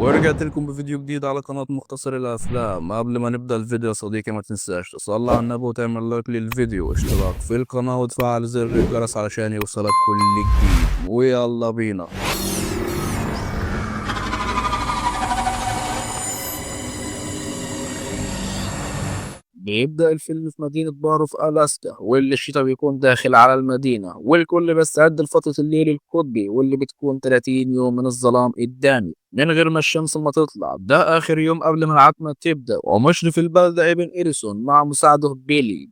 ورجعت لكم بفيديو جديد على قناة مختصر الأفلام. قبل ما نبدأ الفيديو يا صديقي ما تنساش تصلي على النبي وتعمل لايك للفيديو واشتراك في القناة وتفعل زر الجرس علشان يوصلك كل جديد. ويلا بينا. بيبدأ الفيلم في مدينة بارو في ألاسكا، واللي الشتاء بيكون داخل على المدينة، والكل بيستعد لفترة الليل القطبي واللي بتكون 30 يوم من الظلام الدامي من غير ما الشمس ما تطلع. ده آخر يوم قبل ما العتمة تبدأ، ومشرف البلدة ابن إيريسون مع مساعده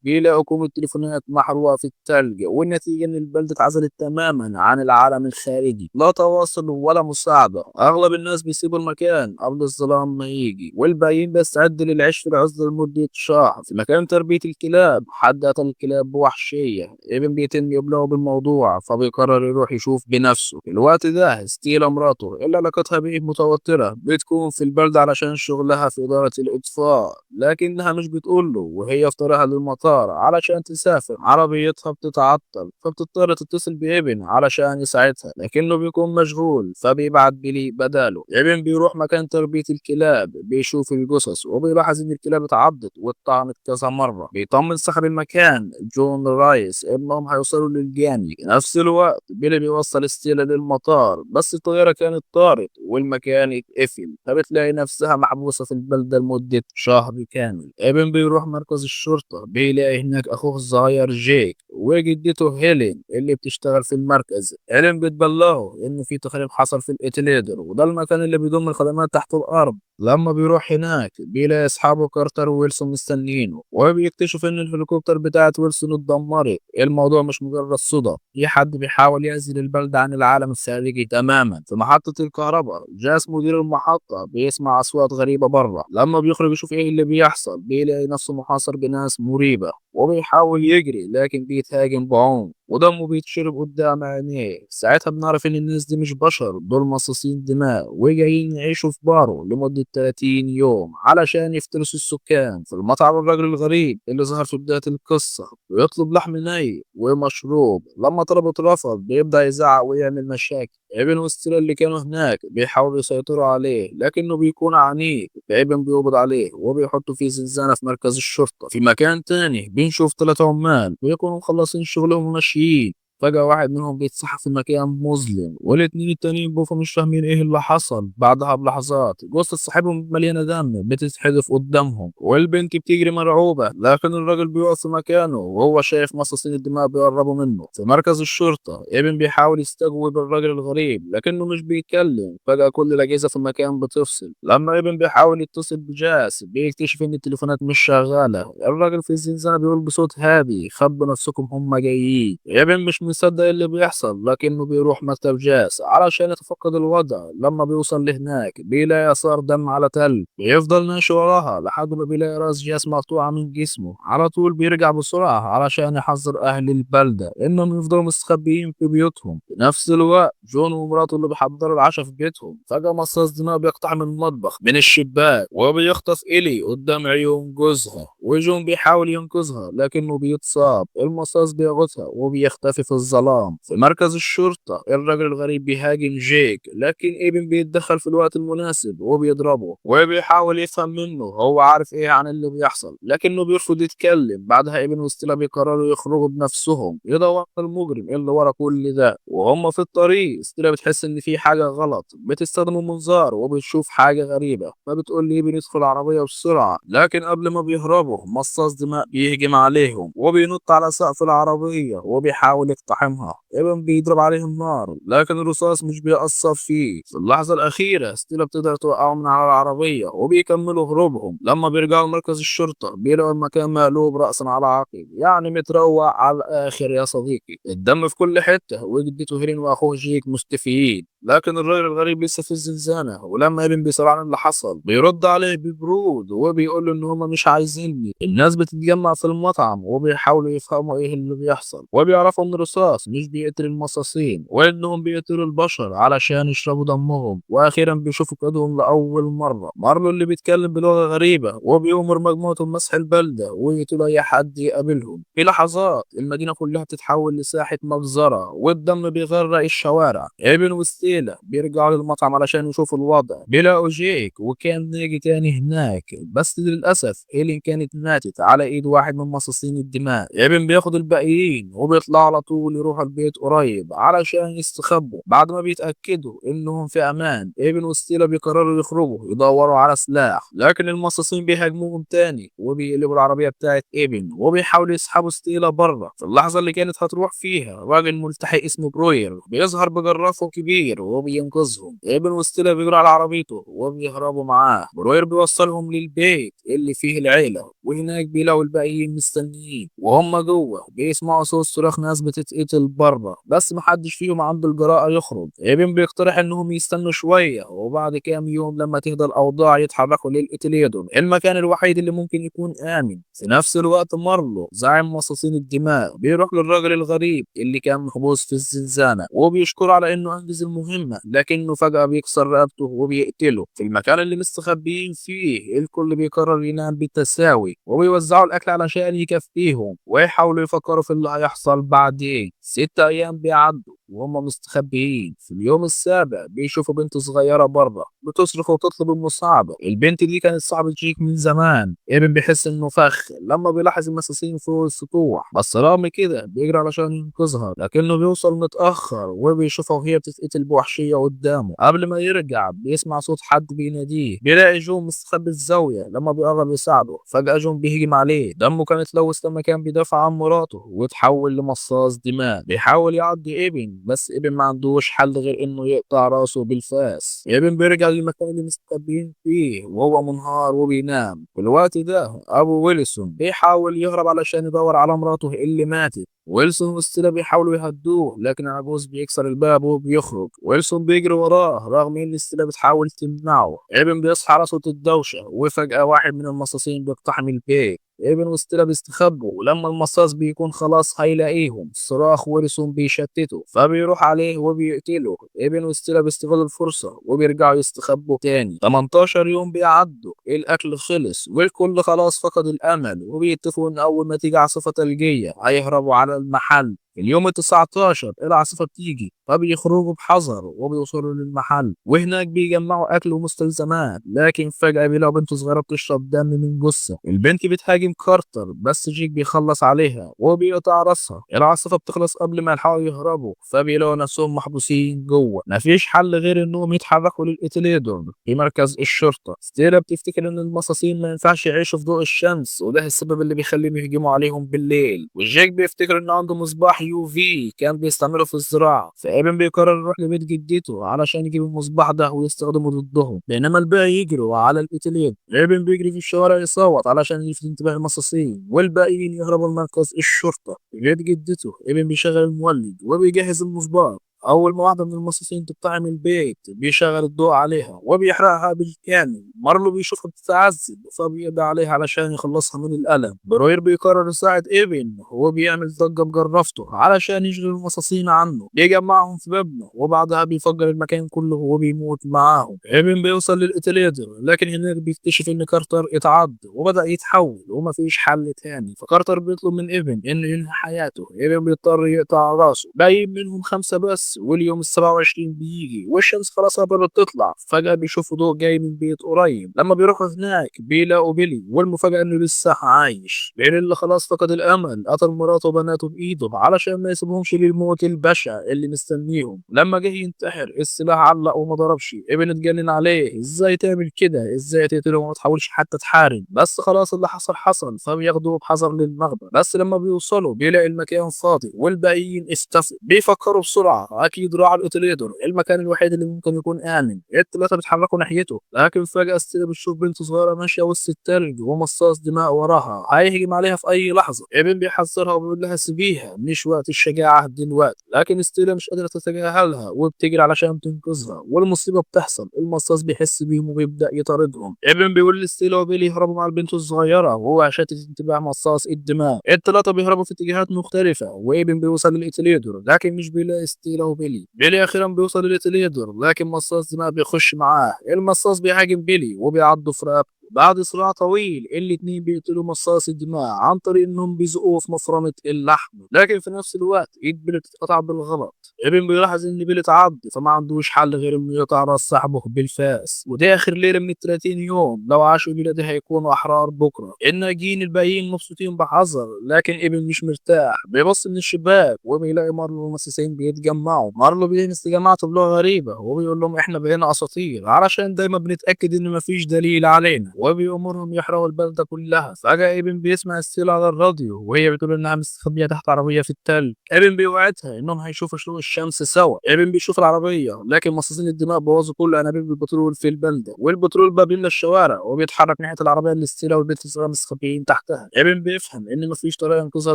بيلاقوا كل التليفونات محروقة في التلج، والنتيجة إن البلدة اتعزلت تماما عن العالم الخارجي، لا تواصل ولا مساعدة. أغلب الناس بيسيبوا المكان قبل الظلام ما يجي، والباقيين بيستعدوا للعيش في العزلة لمدة شهر في مكان تربية الكلاب. حد قتل الكلاب بوحشية، ابن بيتم يبلغه بالموضوع فبيقرر يروح يشوف بنفسه. في الوقت ده ستيلا مراته اللي علاقتها بيه متوترة بتكون في البلد علشان شغلها في إدارة الإطفاء، لكنها مش بتقوله وهي في طريقها للمطار علشان تسافر. عربيتها بتتعطل فبتضطر تتصل بابن علشان يساعدها، لكنه بيكون مشغول فبيبعت بيلي بداله. ابن بيروح مكان تربية الكلاب، بيشوف الجثث وبيلاحظ إن الكلاب اتعضت واتطعنت كذا مرة. بيطمن صاحب المكان جون رايس إنهم هيوصلوا للجاني. في نفس الوقت بيلي بيوصل ستيلا للمطار، بس الطيارة كانت طارت والمكان اتقفل، فبتلاقي نفسها محبوسة في البلدة لمدة شهر كامل. ابن بيروح مركز الشرطة، بيلاقي هناك أخوه الصغير جيك وجدته هيلين اللي بتشتغل في المركز. هيلين بتبلغه إن في تخريب حصل في الإتليدر، وده المكان اللي بيضم الخدمات تحت الأرض. لما بيروح هناك بيلاقي أصحابه كارتر وويلسون مستنيينه، وبيكتشف إن الهليكوبتر بتاعت ويلسون اتدمرت. الموضوع مش مجرد صدى، في حد بيحاول يعزل البلدة عن العالم الخارجي تماما. في محطة الكهرباء جاس مدير المحطة بيسمع أصوات غريبة بره. لما بيخرج يشوف إيه اللي بيحصل بيلاقي نفسه محاصر بناس مريبة، وبيحاول يجري لكن بيتهاجم بعنف ودمه بيتشرب قدام عينيه. ساعتها بنعرف ان الناس دي مش بشر، دول مصاصين دماء وجايين يعيشوا في بارو لمدة 30 يوم علشان يفترسوا السكان. في المطعم الراجل الغريب اللي ظهر في بداية القصة ويطلب لحم ني ومشروب. لما طلبه اترفض بيبدأ يزعق ويعمل مشاكل. ابن وستيلا اللي كانوا هناك بيحاولوا يسيطروا عليه لكنه بيكون عنيف، فابن بيقبض عليه وبيحطه في زنزانة في مركز الشرطة. في مكان تاني بنشوف 3 عمال بيكونوا مخلصين شغلهم وماشيين، فجأة واحد منهم بيتصحى في مكان مظلم، والاتنين التانيين بيبقوا مش فاهمين ايه اللي حصل. بعدها بلحظات جثة صاحبهم مليانة دم بتتحدف قدامهم، والبنت بتجري مرعوبة، لكن الراجل بيقف في مكانه وهو شايف مصاصين الدماء بيقربوا منه. في مركز الشرطة ابن بيحاول يستجوب الراجل الغريب لكنه مش بيتكلم. فجأة كل الأجهزة في المكان بتفصل. لما ابن بيحاول يتصل بجاس بيكتشف إن التليفونات مش شغالة. الراجل في الزنزانة بيقول بصوت هادي خبوا نفسكم هم جايين. ابن مش مصدق اللي بيحصل لكنه بيروح مكتب جاس علشان يتفقد الوضع. لما بيوصل لهناك بيلاقي آثار دم على تل، بيفضل ماشي وراها لحد ما بيلاقي راس جاس مقطوعة من جسمه. على طول بيرجع بسرعة علشان يحذر أهل البلدة إنهم يفضلوا مستخبيين في بيوتهم. في نفس الوقت جون ومراته اللي بيحضروا العشاء في بيتهم، فجأة مصاص دماء بيقتحم المطبخ من الشباك وبيخطف إيلي قدام عيون جوزها، وجون بيحاول ينقذها لكنه بيتصاب. المصاص بيغوتها وبيختفي في الظلام. في مركز الشرطة الراجل الغريب بيهاجم جيك، لكن ابن بيتدخل في الوقت المناسب وبيضربه وبيحاول يفهم منه هو عارف ايه عن اللي بيحصل، لكنه بيرفض يتكلم. بعدها ابن وستيلا بيقرروا يخرجوا بنفسهم يدوروا على المجرم اللي ورا كل ده. وهم في الطريق ستيلا بتحس ان في حاجة غلط، بتستخدم المنظار وبتشوف حاجة غريبة، فبتقول لي ابن يدخل العربية بسرعة. لكن قبل ما بيهربوا مصاص دماء بيهجم عليهم وبينط على سقف العربية وبيحاول يقتحمها. ابن بيضرب عليهم نار لكن الرصاص مش بيأثر فيه. في اللحظة الأخيرة ستيلا بتقدر توقعه من على العربية وبيكملوا هروبهم. لما بيرجعوا مركز الشرطة بيلاقوا المكان مقلوب رأسا على عقب، يعني متروق على الآخر يا صديقي. الدم في كل حتة، وجدته هيلين وأخوه جيك مستفيين، لكن الراجل الغريب لسه في الزنزانة. ولما ابن بيسأل عن اللي حصل بيرد عليه ببرود وبيقول له إن هما مش عايزيني. الناس بتتجمع في المطعم وبيحاولوا يفهموا إيه اللي بيحصل، وبيعرفوا إن الرصاص مش بيقتل المصاصين وإنهم بيقتلوا البشر علشان يشربوا دمهم. وأخيرا بيشوفوا كدهم لأول مرة. مارلو اللي بيتكلم بلغة غريبة وبيأمر مجموعته بمسح البلدة ويقتلوا أي حد يقابلهم. في لحظات المدينة كلها بتتحول لساحة مجزرة والدم بيغرق الشوارع. ابن وستيلا بيرجعوا للمطعم علشان يشوفوا الوضع، بيلاقوا جيك وكان ناجي تاني هناك، بس للأسف إيلين كانت ماتت على إيد واحد من مصاصين الدماء. إيبن بياخد الباقيين وبيطلع على طول يروح البيت قريب علشان يستخبوا. بعد ما بيتأكدوا إنهم في أمان، إيبن وستيلا بيقرروا يخرجوا يدوروا على سلاح، لكن المصاصين بيهاجموهم تاني وبيقلبوا العربية بتاعت إيبن وبيحاولوا يسحبوا ستيلا بره. في اللحظة اللي كانت هتروح فيها، راجل ملتحي اسمه بروير بيظهر بجرافه كبير وبينقذهم. إيبن وستيلا بيجروا على عربيته وبيهربوا معاه. بروير بيوصلهم للبيت اللي فيه العيلة، وهناك بيلاقوا الباقيين مستنيين، وهم جوه بيسمعوا صوت صراخ ناس بتتقتل بره، بس محدش فيهم عنده الجرأة يخرج. إيبن بيقترح إنهم يستنوا شوية وبعد كام يوم لما تهدى الأوضاع يتحركوا للإتليادون، المكان الوحيد اللي ممكن يكون آمن. في نفس الوقت مارلو زعيم مصاصين الدماء بيروح للراجل الغريب اللي كان محبوس في الزنزانة وبيشكره على إنه أنجز المهمة، لكنه فجأة بيكسر رقبته وبيقتله. في المكان اللي مستخبيين فيه الكل بيقرر ينام بالتساوي وبيوزعوا الأكل علشان يكفيهم ويحاولوا يفكروا في اللي هيحصل بعدين. 6 أيام بيعدوا وهم مستخبيين. في اليوم السابع بيشوفوا بنت صغيرة بره بتصرخ وتطلب المساعدة. البنت دي كانت صاحبة جيك من زمان. ايبن بيحس انه فخ لما بيلاحظ المساسين فوق السطوح، بس رغم كده بيجري علشان ينقذها، لكنه بيوصل متأخر وبيشوفها وهي بتتقتل بوحشية قدامه. قبل ما يرجع بيسمع صوت حد بيناديه، بيلاقي جون مستخبي في الزاوية. لما بيقرب يساعده فجأة جون بيهجم عليه، دمه كان اتلوث لما كان بيدافع عن مراته وتحول لمصاص دماء. بيحاول يعدي ايبن، بس ايبن ما عندوش حل غير انه يقطع راسه بالفاس. ايبن بيرجع للمكان اللي مستخبيين فيه وهو منهار وبينام. في الوقت ده ابو ويلسون بيحاول يهرب علشان يدور على مراته اللي ماتت. ويلسون وستيلا بيحاولوا يهدوه، لكن العجوز بيكسر الباب وبيخرج. ويلسون بيجري وراه رغم ان ستيلا بتحاول تمنعه. ايبن بيصحى على صوت الدوشة، وفجأة واحد من المصاصين بيقتحم البيت. ايبن وستيلا بيستخبوا، ولما المصاص بيكون خلاص هيلاقيهم صراخ ويلسون بيشتته فبيروح عليه وبيقتله. ايبن وستيلا بيستغلوا الفرصة وبيرجعوا يستخبوا تاني. 18 يوم بيعدوا، الاكل خلص والكل خلاص فقد الامل، وبيتفقوا ان اول ما تيجي عاصفة ثلجية هيهربوا على المحل. في اليوم ال 19 العاصفة بتيجي فبيخرجوا بحذر وبيوصلوا للمحل، وهناك بيجمعوا أكل ومستلزمات، لكن فجأة بيلاقوا بنت صغيرة بتشرب دم من جثة. البنت بتهاجم كارتر بس جيك بيخلص عليها وبيقطع راسها. العاصفة بتخلص قبل ما يلحقوا يهربوا فبيلاقوا نفسهم محبوسين جوه. مفيش حل غير إنهم يتحركوا للإتليدون في مركز الشرطة. ستيلا بتفتكر إن المصاصين ما ينفعش يعيشوا في ضوء الشمس، وده السبب اللي بيخليهم يهجموا عليهم بالليل. وجيك بيفتكر إن عنده مصباح يو في كان بيستعمله في الزراعة، فايبن بيقرر يروح لبيت جدته علشان يجيب المصباح ده ويستخدمه ضدهم، بينما الباقي يجروا على الإتلين. ايبن بيجري في الشوارع يصوت علشان يلفت انتباه المصاصين، والباقيين يهربوا لمركز الشرطة. في بيت جدته ايبن بيشغل المولد وبيجهز المصباح. أول ما واحدة من المصاصين تقتحم البيت بيشغل الضوء عليها وبيحرقها بالكامل. مارلو بيشوفها بتتعذب فبيقضي عليها علشان يخلصها من الألم. بروير بيقرر يساعد ايبن، هو بيعمل ضجة بجرافته علشان يشغل المصاصين عنه، بيجمعهم في مبنى وبعدها بيفجر المكان كله وبيموت معاهم. ايبن بيوصل للإتليدر، لكن هناك بيكتشف إن كارتر اتعض وبدأ يتحول ومفيش حل تاني، فكارتر بيطلب من ايبن إنه ينهي حياته. ايبن بيضطر يقطع راسه. باقي منهم 5 بس. واليوم ال27 بيجي والشمس خلاص قربت تطلع. فجأة بيشوفوا ضوء جاي من بيت قريب. لما بيروحوا هناك بيلاقوا بيلي، والمفاجأة انه لسه عايش. بيلي اللي خلاص فقد الامل قتل مراته وبناته بايده علشان ما يسيبهمش للموت البشع اللي مستنيهم. لما جه ينتحر السلاح علق وما ضربش. ابن اتجنن عليه، ازاي تعمل كده، ازاي تقتله وما تحاولش حتى تحارب. بس خلاص اللي حصل حصل، فبياخدوه بحذر للمخبر. بس لما بيوصلوا بيلاقي المكان فاضي والباقيين اختفوا. بيفكروا بسرعة اكيد راح على الإتليدور، المكان الوحيد اللي ممكن يكون امن. التلاتة بيتحركوا ناحيته، لكن فجأة ستيلا بتشوف بنت صغيرة ماشية وسط التلج ومصاص دماء وراها هيهجم عليها في اي لحظة. ابن بيحذرها وبيقول لها سيبيها، مش وقت الشجاعة دلوقتي، لكن ستيلا مش قادرة تتجاهلها وبتجري علشان تنقذها. والمصيبة بتحصل، المصاص بيحس بيهم وبيبدأ يطاردهم. ابن بيقول لستيلا وبيلي يهربوا مع البنت الصغيرة وهو شاتت انتباه مصاص الدماء. التلاتة بيهربوا في اتجاهات مختلفة، وابن بيوصل للإتليدور لكن مش بيلاقي ستيلا وبيلي. بيلي اخيرا بيوصل للإتليدور لكن مصاص دماء بيخش معاه. المصاص بيهاجم بيلي وبيعضه في رقبته. بعد صراع طويل الاتنين بيقتلوا مصاص الدماء عن طريق انهم بيزقوه في مفرمة اللحم، لكن في نفس الوقت ايد بيل بتتقطع بالغلط. ابن بيلاحظ ان بيل اتعض فما عندوش حل غير انه يقطع راس صاحبه بالفاس، ودي اخر ليله من ال 30 يوم. لو عاشوا الليله دي هيكونوا احرار بكره. الناجين الباقيين مبسوطين بحذر، لكن ابن مش مرتاح. بيبص من الشباك وبيلاقي مارلو والمؤسسين بيتجمعوا. مارلو بيلمس جماعته بلغه غريبه وبيقول لهم احنا بقينا اساطير علشان دايما بنتاكد ان مفيش دليل علينا، وبيأمرهم يحرقوا البلده كلها. فجاه ابن بيسمع ستيلا على الراديو وهي بتقول انها مستخبيه تحت عربيه في التلج. ايبن بيوعدها انهم هيشوفوا شروق الشمس سوا. ايبن بيشوف العربيه، لكن مصاصين الدماء بوظوا كل انابيب البترول في البلده، والبترول بقى بيملى الشوارع وبيتحرك ناحيه العربيه اللي ستيلا والبنت الصغيره مستخبيين تحتها. ايبن بيفهم ان مفيش طريقه ينقذها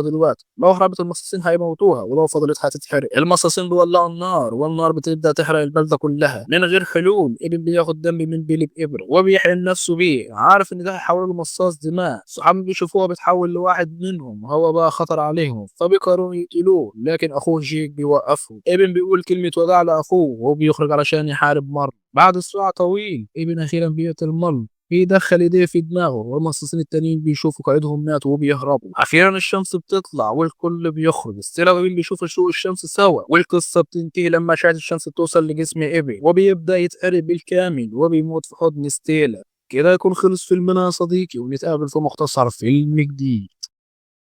دلوقتي، لو هربت المصاصين هيموتوها ولو فضلت هتتحرق. المصاصين بيولعوا النار والنار بتبدا تحرق البلده كلها من غير حلول. ايبن بياخد دم من بيلي بإبرة وبيحقن نفسه بيه، عارف ان ده هيحوله لمصاص دماء. صحابه بيشوفوه بيتحول لواحد منهم، هو بقى خطر عليهم فبيقرروا يقتلوه، لكن اخوه جيك بيوقفه. ابن بيقول كلمة وداع لاخوه وبيخرج علشان يحارب مر. بعد صراع طويل ابن اخيرا بيقتل مر، بيدخل ايديه في دماغه والمصاصين التانيين بيشوفوا قائدهم مات وبيهربوا. اخيرا الشمس بتطلع والكل بيخرج. ستيلا وابن بيشوفوا شروق الشمس سوا، والقصه بتنتهي لما اشعه الشمس توصل لجسم ابن وبيبدا يتقلب بالكامل وبيموت في حضن ستيلا. كده يكون خلص فيلمنا يا صديقي، ونتقابل في مختصر فيلم جديد.